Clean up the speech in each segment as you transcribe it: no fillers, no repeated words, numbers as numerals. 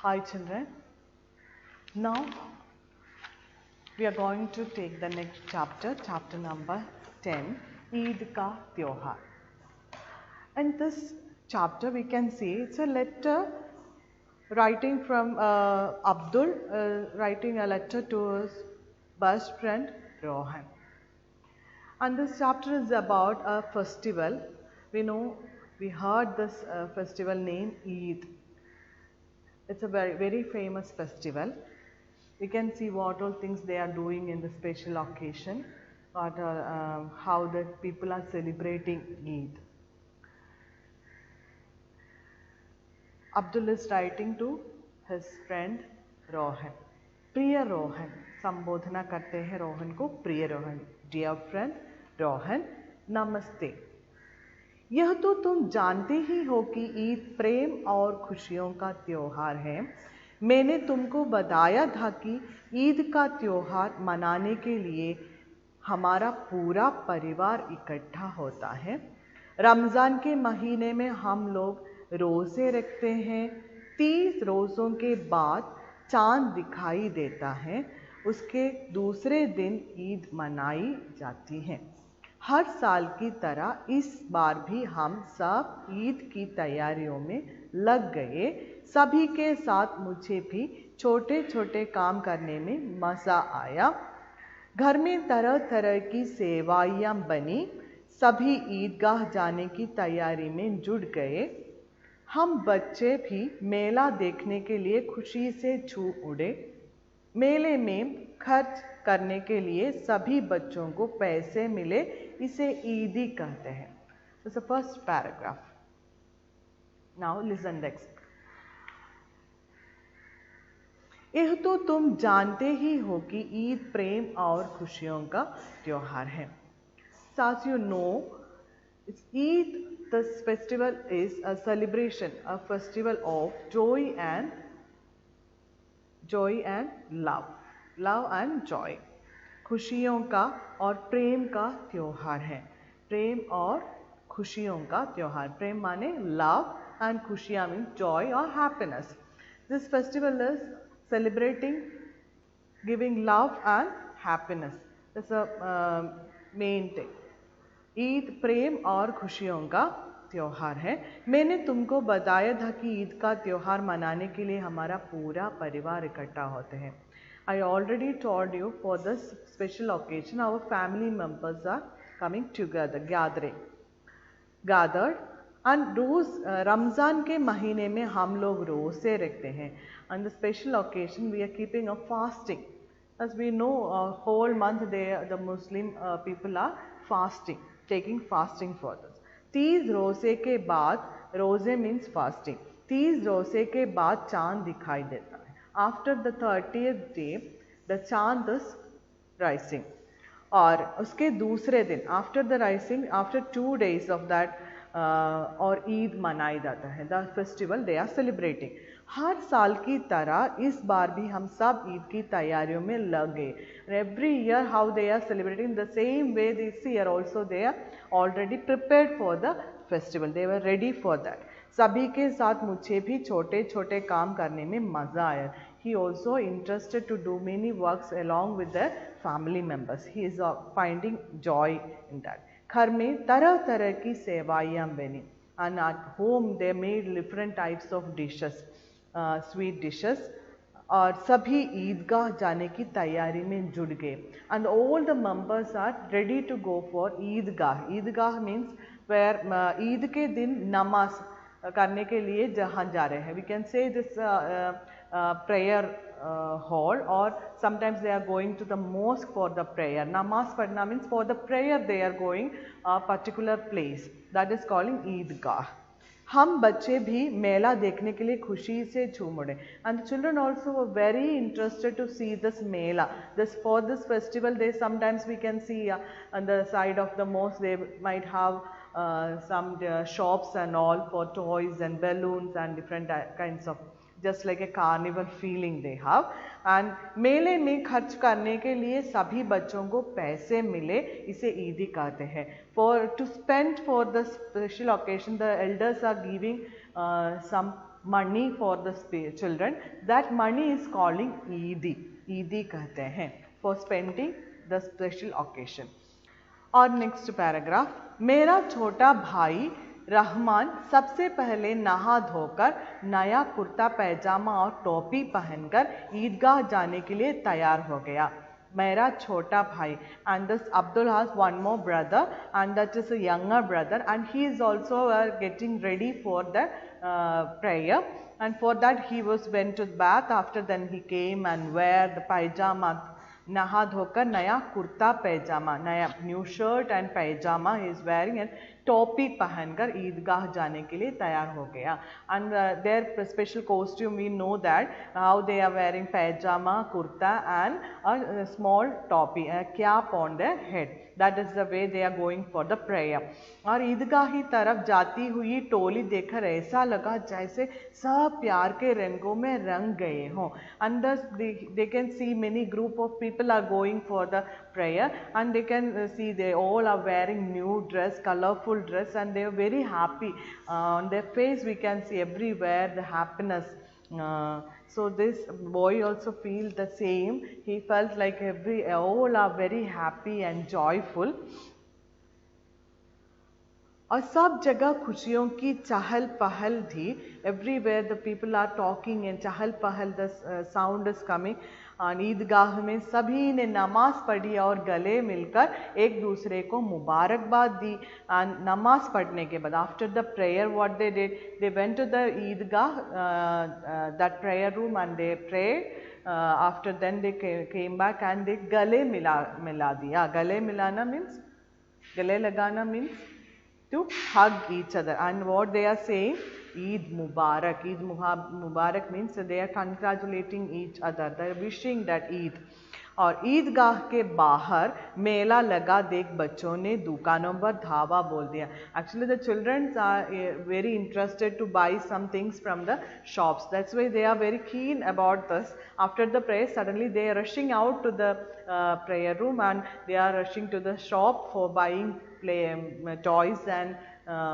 Hi children. Now we are going to take the next chapter, chapter number 10, Eid Ka Tyohar. And this chapter we can see it's a letter writing from Abdul, writing a letter to his best friend Rohan. And this chapter is about a festival. We heard this festival name Eid. It's a very famous festival. We can see what all things they are doing in the special occasion, how the people are celebrating Eid. Abdul is writing to his friend Rohan. प्रिय रोहन, संबोधना करते हैं रोहन को प्रिय Rohan. Dear friend Rohan, नमस्ते. यह तो तुम जानते ही हो कि ईद प्रेम और खुशियों का त्योहार है. मैंने तुमको बताया था कि ईद का त्योहार मनाने के लिए हमारा पूरा परिवार इकट्ठा होता है. रमज़ान के महीने में हम लोग रोज़े रखते हैं. 30 रोज़ों के बाद चांद दिखाई देता है. उसके दूसरे दिन ईद मनाई जाती है. हर साल की तरह इस बार भी हम सब ईद की तैयारियों में लग गए. सभी के साथ मुझे भी छोटे छोटे काम करने में मज़ा आया. घर में तरह तरह की सेवाइयाँ बनी. सभी ईदगाह जाने की तैयारी में जुट गए. हम बच्चे भी मेला देखने के लिए खुशी से झूम उड़े. मेले में खर्च करने के लिए सभी बच्चों को पैसे मिले. इसे ईदी कहते हैं. This is the first paragraph. Now listen next. यह तो तुम जानते ही हो कि ईद प्रेम और खुशियों का त्योहार है. So as you know, Eid, this festival is a celebration, a festival of joy and love and joy. खुशियों का और प्रेम का त्योहार है. प्रेम और खुशियों का त्योहार. प्रेम माने love and खुशियाँ means joy or happiness. This festival is celebrating giving love and happiness. That's a main thing. Eid प्रेम और खुशियों का त्योहार है. मैंने तुमको बताया था कि ईद का त्योहार मनाने के लिए हमारा पूरा परिवार इकट्ठा होते हैं. I already told you for this special occasion our family members are coming together, gathered. And रोज़ रमज़ान के महीने में हम लोग रोज़े रखते हैं. On the special occasion we are keeping a fasting. As we know, whole month the Muslim people are fasting, taking fasting for this. 30 रोज़े के बाद, रोज़े means fasting. 30 रोज़े के बाद चांद दिखाई देता है. After the 30th day, the चांद is rising. और उसके दूसरे दिन, after the rising, after 2 days of that, और ईद मनाई जाता है. The festival they are celebrating. हर साल की तरह इस बार भी हम सब ईद की तैयारियों में लग गए. Every year how they are celebrating the same way this year also they are already prepared for the festival. They were ready for that. सभी के साथ मुझे भी छोटे छोटे काम करने में मज़ा आया. He also interested to do many works along with the family members. He is finding joy in that. घर में तरह तरह की सेवाइयाँ बनी. And at home they made different types of dishes, sweet dishes. और सभी ईदगाह जाने की तैयारी में जुट गए. And all the members are ready to go for Idgah. Idgah means where Eid के दिन नमाज करने के लिए जहाँ जा रहे हैं. We can say this prayer hall, or sometimes they are going to the mosque for the prayer. Namaz padna means for the prayer they are going a particular place. That is calling ईदगाह. हम बच्चे भी मेला देखने के लिए खुशी से झूम उड़े. And the children also were very interested to see this mela. For this festival, they sometimes we can see on the side of the mosque they might have some shops and all for toys and balloons and different kinds of just like a carnival feeling they have. And मेले में खर्च करने के लिए सभी बच्चों को पैसे मिले, इसे ईदी कहते हैं. For to spend for the special occasion, the elders are giving some money for the children. That money is calling ईदी. ईदी कहते हैं for spending the special occasion. और नेक्स्ट पैराग्राफ, मेरा छोटा भाई रहमान सबसे पहले नहा धोकर नया कुर्ता पैजामा और टोपी पहनकर ईदगाह जाने के लिए तैयार हो गया. मेरा छोटा भाई, and this Abdul has one more brother and that is a younger brother and he is also getting ready for the prayer, and for that he went to the bath. After then he came and wear the pajama, नहा धोकर नया कुर्ता पैजामा, नया new shirt and pyjama he is wearing and टोपी पहनकर ईदगाह जाने के लिए तैयार हो गया. And their special costume we know that how they are wearing pyjama, kurta and a small topi, cap on their head. That is the way they are going for the prayer. और ईदगाह की तरफ जाती हुई टोली देखकर ऐसा लगा जैसे सब प्यार के रंगों में रंग गए हों. अंदर they can see many group of people are going for the prayer and they can see they all are wearing new dress, colorful dress, and they are very happy. On their face we can see everywhere the happiness. So this boy also feels the same. He felt like all are very happy and joyful. और सब जगह खुशियों की चहल पहल थी. Everywhere the people are talking and chahal pahal, the sound is coming. और ईदगाह में सभी ने नमाज पढ़ी और गले मिलकर एक दूसरे को मुबारकबाद दी. एंड नमाज पढ़ने के बाद after the prayer what they did, they went to the Eidgah, that prayer room, and they prayed. After then they came back and they गले मिला दिया. गले मिलाना मीन्स, गले लगाना means to hug each other, and what they are saying, Eid Mubarak. Eid Mubarak means they are congratulating each other, they are wishing that Eid. और ईदगाह के बाहर मेला लगा देख बच्चों ने दुकानों पर धावा बोल दिया. Actually the childrens are very interested to buy some things from the shops. That's why they are very keen about this. After the prayer suddenly they are rushing out to the prayer room and they are rushing to the shop for buying toys and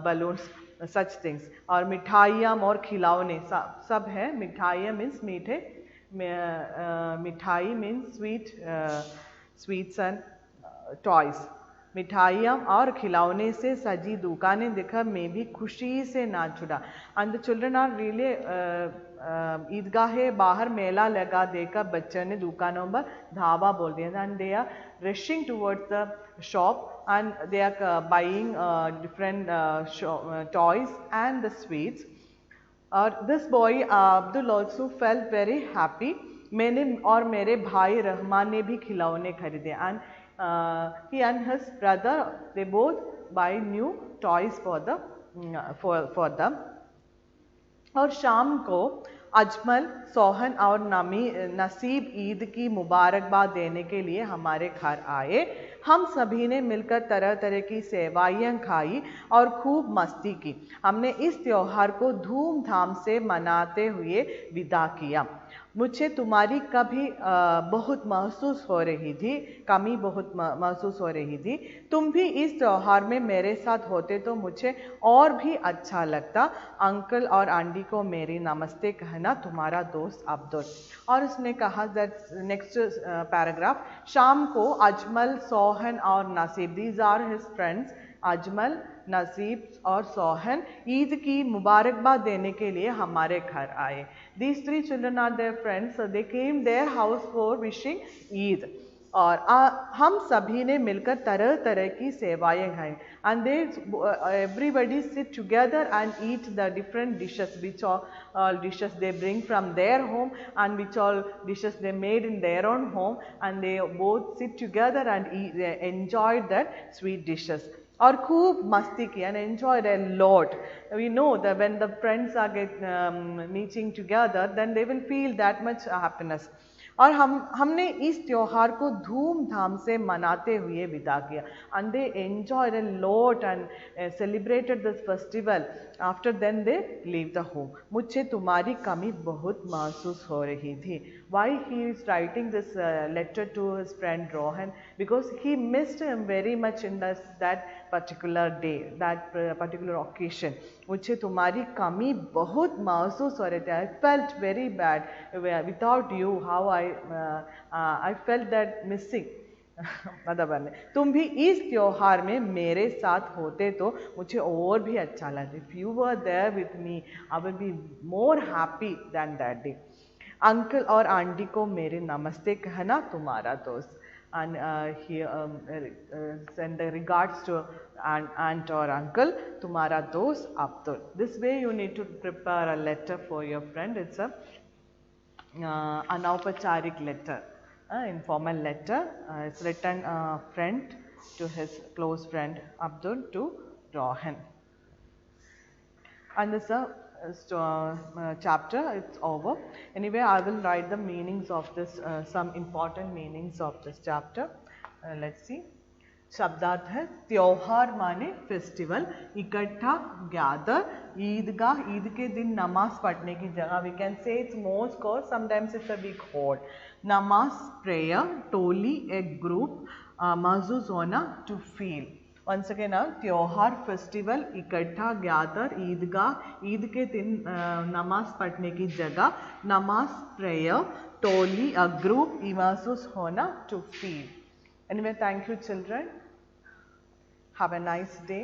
balloons, such things. और मिठाइयाँ और खिलौने सब है. मिठाइयाँ means मीठे, मिठाई means sweets and toys. मिठाइयाँ और खिलौने से सजी दुकानें देखकर मैं भी खुशी से नाच उठा. And the children are really, Eidgah बाहर मेला लगा देखकर बच्चों ने दुकानों पर धावा बोल दिया. And they are rushing towards the shop and they are buying different toys and the sweets. This boy Abdul also felt very happy. मैंने और मेरे भाई रहमान ने भी खिलौने खरीदे. And he and his brother, they both buy new toys for them. और शाम को अजमल, सोहन और नसीब ईद की मुबारकबाद देने के लिए हमारे घर आए. हम सभी ने मिलकर तरह तरह की सेवाइयाँ खाई और खूब मस्ती की. हमने इस त्योहार को धूमधाम से मनाते हुए विदा किया. मुझे तुम्हारी कमी बहुत महसूस हो रही थी. तुम भी इस त्योहार में मेरे साथ होते तो मुझे और भी अच्छा लगता. अंकल और आंटी को मेरी नमस्ते कहना. तुम्हारा दोस्त अब्दुल. और उसने कहा दैट नेक्स्ट पैराग्राफ, शाम को अजमल, सोहन और Naseeb, these are his friends, Ajmal, Naseeb और सोहन ईद की मुबारकबाद देने के लिए हमारे घर आए. These three children are their friends, so they came their house for wishing Eid. और हम सभी ने मिलकर तरह तरह की सेवाएं खाई. And they everybody sit together and eat the different dishes, which all dishes they bring from their home and which all dishes they made in their own home, and they both sit together and eat, enjoyed that sweet dishes. और खूब मस्ती की and enjoyed a lot. We know that when the friends are meeting together, then they will feel that much happiness. और हमने इस त्योहार को धूमधाम से मनाते हुए विदा किया. And they enjoyed a lot and celebrated this festival. After then they leave the home. मुझे तुम्हारी कमी बहुत महसूस हो रही थी. Why he is writing this letter to his friend Rohan? Because he missed him very much in that particular day, that particular occasion. मुझे तुम्हारी कमी बहुत महसूस हो रही थी. I felt very bad without you. How I felt that missing. मतलब तुम भी इस त्योहार में मेरे साथ होते तो मुझे और भी अच्छा लगता. If you were there with me, I would be more happy than that day. Uncle और आंटी को मेरे नमस्ते कहना तुम्हारा दोस्त. And he send the regards to aunt or uncle, तुम्हारा दोस्त Abdul. This way you need to prepare a letter for your friend. It's a anaupacharik letter, informal letter. It's written friend to his close friend Abdul to Rohan. And this chapter, it's over. Anyway, I will write the meanings of this, some important meanings of this chapter. Let's see. शब्दार्थ है त्योहार माने festival, इकट्ठा gather, Eidgah Eid के दिन नमाज पढ़ने की जगह. We can say it's most और sometimes it's a big hall. नमाज प्रेयर, टोली एक ग्रुप, महसूस होना टू फील. वंस अगेन त्योहार फेस्टिवल, इकट्ठा गैदर, ईदगाह ईद के दिन नमाज पढ़ने की जगह, नमाज प्रेयर, टोली अ ग्रुप, महसूस होना to feel. Anyway, thank you children. Have a nice day.